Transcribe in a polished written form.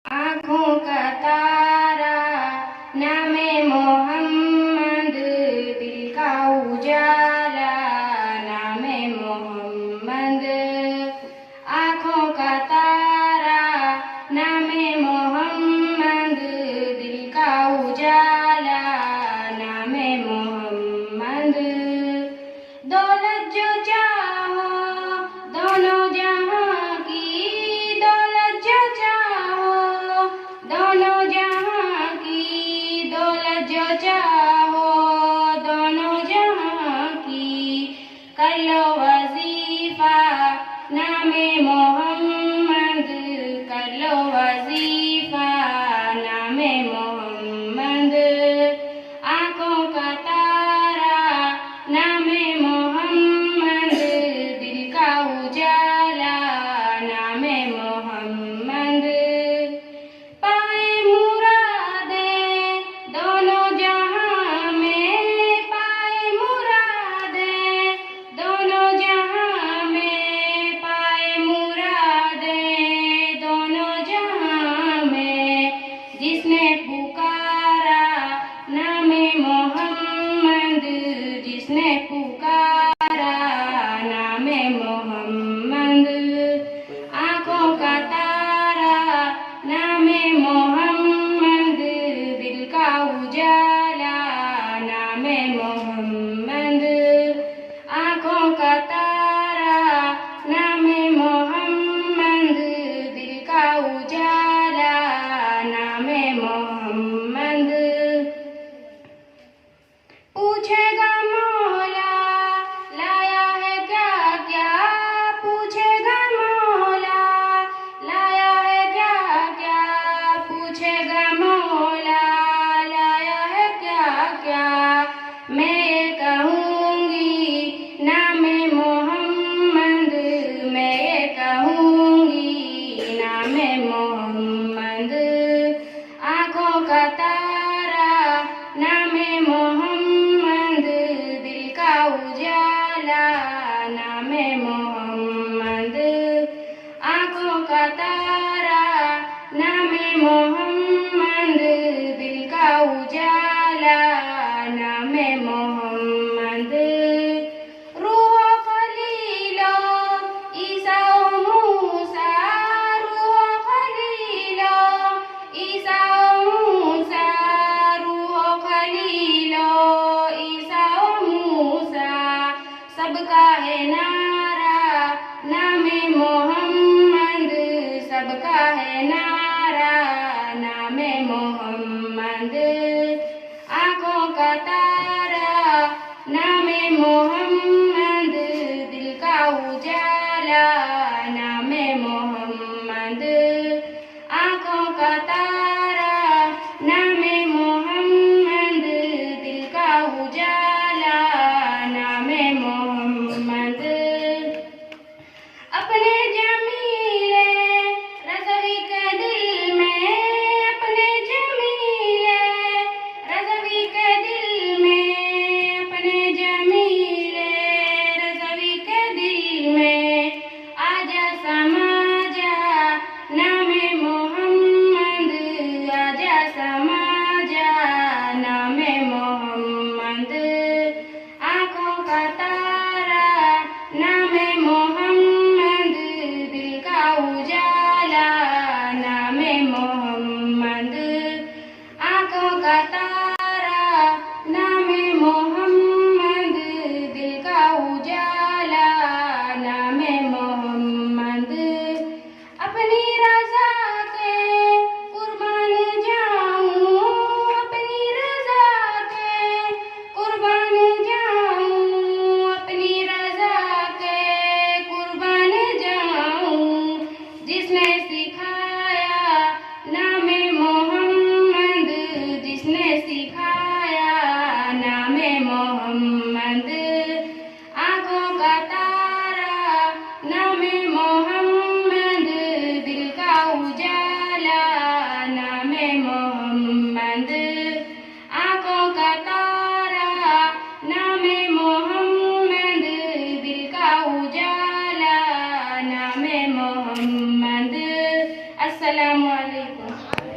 आँखों का तारा नामे मोहम्मद, दिल का उजाला नामे मोहम्मद। आँखों का तारा नामे मोहम्मद, दिल का उजाला नामे मोहम्मद। दौलत जो चाहो दोनों जहां की, दौलत जो चाहो दोनों जहां की, दौलत जो चाहो दोनों जहां की। कर लो वजीफा नामे मोहम्मद, कर लो वजीफा नामे मोहम्मद। आँखों का तारा नामे मोहम्मद, दिल का उजाला नामे मोहम्मद। पाए मुरादे दोनों जहां में, पाए मुरादे दोनों जहां में, पाए मुरादे दोनों जहां में। जिसने पुकारा नामे मोहम्मद, जिसने पुकारा नामे मोहम्मद। आँखों का तारा नामे मोहम्मद, दिल का उजाला नामे मोहम्मद। आँखों का तारा नामे मोहम्मद, दिल का उजाला नामे मोहम्मद। पूछेगा मौला लाया है क्या क्या, पूछेगा मौला लाया है क्या क्या, पूछेगा मौला लाया है क्या क्या। मैं ये कहूँगी नामे मोहम्मद, मैं ये कहूँगी नामे मोहम्मद। आँखों का तारा नामे मोहम्मद, दिल का उजाला नामे मोहम्मद। आँखों का तारा नामे मोहम्मद, दिल का उजाला नामे मोहम्मद। रूहो खलीलो ईसा ओ मूसा, रूहो खलीलो ईसा ओ मूसा, रूहो खलीलो ईसा ओ मूसा। सबका है नारा नामे मोहम्मद, सबका है नारा नामे मोहम्मद। आँखों का तारा नामे मोहम्मद, दिल का उजाला नामे मोहम्मद। आँखों का तारा नामे मोहम्मद, दिल का उजाला नामे मोहम्मद। अपने जमीले रज़वी के दिल में, अपने जमीले रज़वी के दिल में, अपने जमीले रज़वी के दिल में। आजा समा जा नामे मोहम्मद, आजा समा जा नामे मोहम्मद। आँखों का तारा नामे मोहम्मद, दिल का उजाला नामे मोहम्मद। आँखों का तारा नामे मोहम्मद, दिल का उजाला नामे मोहम्मद। अपनी रज़ा के कुर्बान जाऊं, अपनी रज़ा के कुर्बान जाऊं, अपनी रज़ा के कुर्बान जाऊं। जिसने सिखाया नामे मोहम्मद, जिसने सिखाया नामे मोहम्मद। आँखों का तारा नामे मोहम्मद, दिल का उजाला नामे मोहम्मद। आँखों का तारा नामे मोहम्मद, दिल का उजाला नामे मोहम्मद। अस्सलामु अलैकुम।